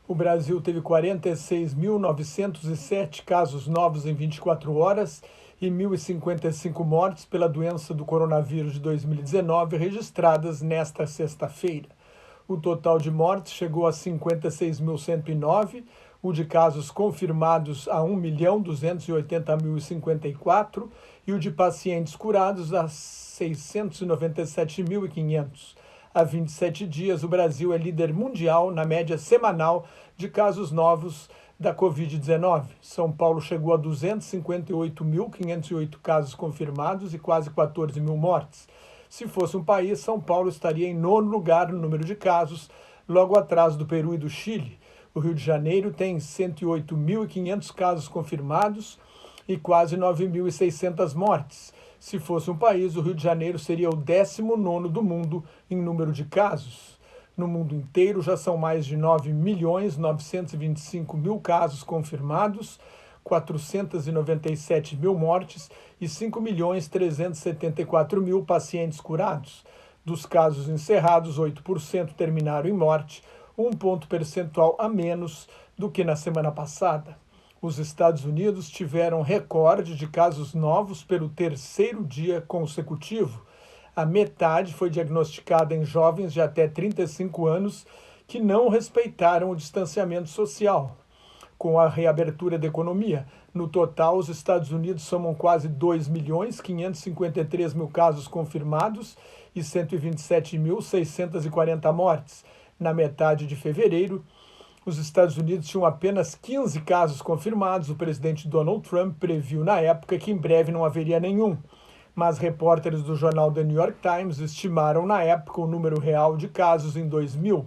O Brasil teve 46.907 casos novos em 24 horas e 1.055 mortes pela doença do coronavírus de 2019 registradas nesta sexta-feira. O total de mortes chegou a 56.109, o de casos confirmados a 1.280.054 e o de pacientes curados a 697.500. Há 27 dias, o Brasil é líder mundial na média semanal de casos novos da Covid-19. São Paulo chegou a 258.508 casos confirmados e quase 14 mil mortes. Se fosse um país, São Paulo estaria em nono lugar no número de casos, logo atrás do Peru e do Chile. O Rio de Janeiro tem 108.500 casos confirmados e quase 9.600 mortes. Se fosse um país, o Rio de Janeiro seria o 19º do mundo em número de casos. No mundo inteiro, já são mais de 9.925.000 casos confirmados, 497.000 mortes e 5.374.000 pacientes curados. Dos casos encerrados, 8% terminaram em morte, 1 ponto percentual a menos do que na semana passada. Os Estados Unidos tiveram recorde de casos novos pelo terceiro dia consecutivo. A metade foi diagnosticada em jovens de até 35 anos que não respeitaram o distanciamento social. Com a reabertura da economia, no total, os Estados Unidos somam quase 2.553.000 casos confirmados e 127.640 mortes. Na metade de fevereiro, os Estados Unidos tinham apenas 15 casos confirmados. O presidente Donald Trump previu na época que em breve não haveria nenhum. Mas repórteres do jornal The New York Times estimaram na época o número real de casos em 2.000.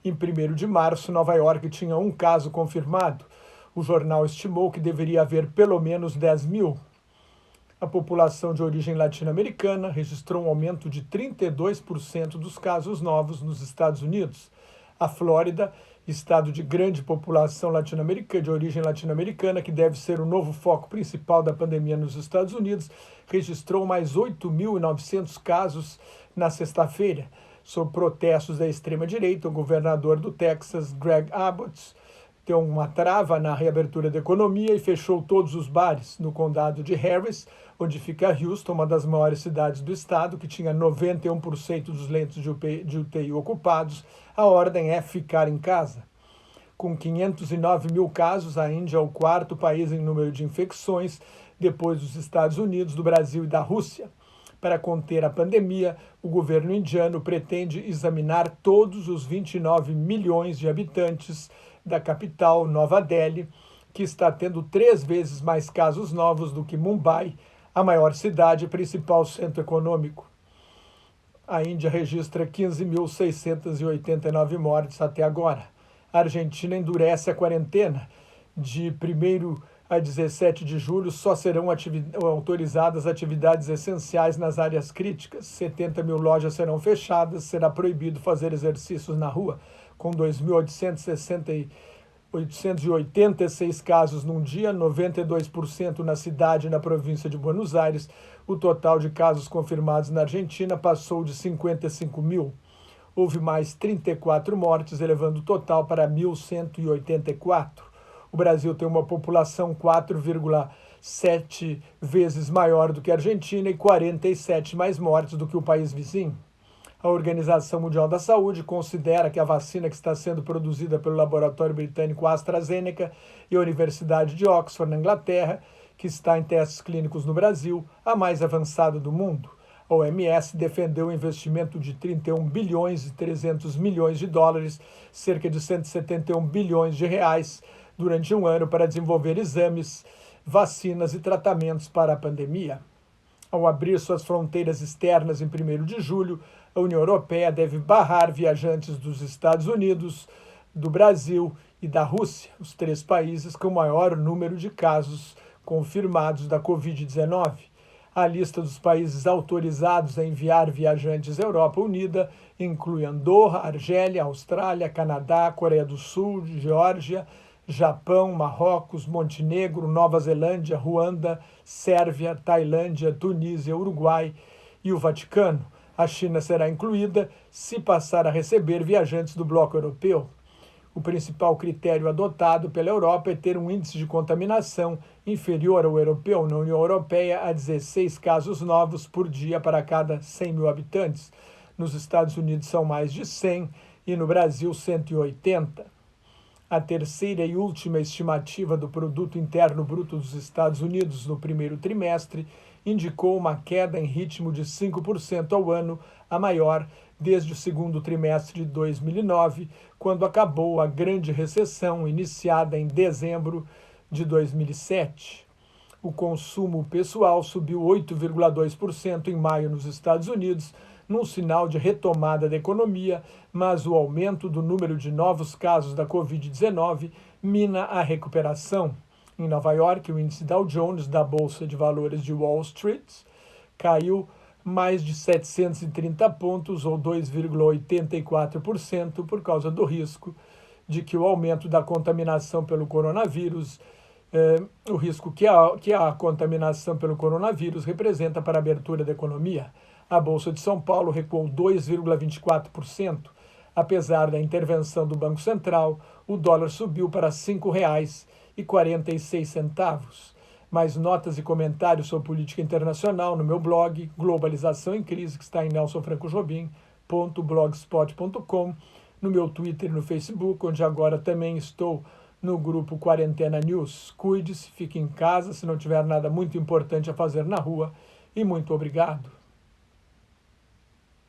Em 1º de março, Nova York tinha um caso confirmado. O jornal estimou que deveria haver pelo menos 10.000. A população de origem latino-americana registrou um aumento de 32% dos casos novos nos Estados Unidos. A Flórida, estado de grande população latino-americana, de origem latino-americana, que deve ser o novo foco principal da pandemia nos Estados Unidos, registrou mais 8.900 casos na sexta-feira. Sob protestos da extrema-direita, o governador do Texas, Greg Abbott, deu uma trava na reabertura da economia e fechou todos os bares. No condado de Harris, onde fica Houston, uma das maiores cidades do estado, que tinha 91% dos leitos de UTI ocupados, a ordem é ficar em casa. Com 509.000 casos, a Índia é o 4º país em número de infecções, depois dos Estados Unidos, do Brasil e da Rússia. Para conter a pandemia, o governo indiano pretende examinar todos os 29 milhões de habitantes da capital, Nova Delhi, que está tendo 3 vezes mais casos novos do que Mumbai, a maior cidade e principal centro econômico. A Índia registra 15.689 mortes até agora. A Argentina endurece a quarentena. De 1º a 17 de julho, só serão autorizadas atividades essenciais nas áreas críticas. 70.000 lojas serão fechadas, será proibido fazer exercícios na rua. Com 2.886 casos num dia, 92% na cidade e na província de Buenos Aires, o total de casos confirmados na Argentina passou de 55.000. Houve mais 34 mortes, elevando o total para 1.184. O Brasil tem uma população 4,7 vezes maior do que a Argentina e 47 mais mortes do que o país vizinho. A Organização Mundial da Saúde considera que a vacina que está sendo produzida pelo laboratório britânico AstraZeneca e a Universidade de Oxford, na Inglaterra, que está em testes clínicos no Brasil, a mais avançada do mundo. A OMS defendeu o investimento de 31 bilhões e 300 milhões de dólares, cerca de 171 bilhões de reais, durante um ano para desenvolver exames, vacinas e tratamentos para a pandemia. Ao abrir suas fronteiras externas em 1º de julho, a União Europeia deve barrar viajantes dos Estados Unidos, do Brasil e da Rússia, os 3 países com maior número de casos confirmados da Covid-19. A lista dos países autorizados a enviar viajantes à Europa Unida inclui Andorra, Argélia, Austrália, Canadá, Coreia do Sul, Geórgia, Japão, Marrocos, Montenegro, Nova Zelândia, Ruanda, Sérvia, Tailândia, Tunísia, Uruguai e o Vaticano. A China será incluída se passar a receber viajantes do bloco europeu. O principal critério adotado pela Europa é ter um índice de contaminação inferior ao europeu. Na União Europeia, há 16 casos novos por dia para cada 100 mil habitantes. Nos Estados Unidos são mais de 100 e no Brasil 180. A terceira e última estimativa do Produto Interno Bruto dos Estados Unidos no primeiro trimestre indicou uma queda em ritmo de 5% ao ano, a maior desde o segundo trimestre de 2009, quando acabou a grande recessão iniciada em dezembro de 2007. O consumo pessoal subiu 8,2% em maio nos Estados Unidos, num sinal de retomada da economia, mas o aumento do número de novos casos da Covid-19 mina a recuperação. Em Nova York, o índice Dow Jones da Bolsa de Valores de Wall Street caiu mais de 730 pontos, ou 2,84%, por causa do risco de que o aumento da contaminação pelo coronavírus, o risco que a contaminação pelo coronavírus representa para a abertura da economia. A Bolsa de São Paulo recuou 2,24%. Apesar da intervenção do Banco Central, o dólar subiu para R$ 5,46. Mais notas e comentários sobre política internacional no meu blog Globalização em Crise, que está em nelsonfrancojobim.blogspot.com, no meu Twitter e no Facebook, onde agora também estou no grupo Quarentena News. Cuide-se, fique em casa se não tiver nada muito importante a fazer na rua, e muito obrigado.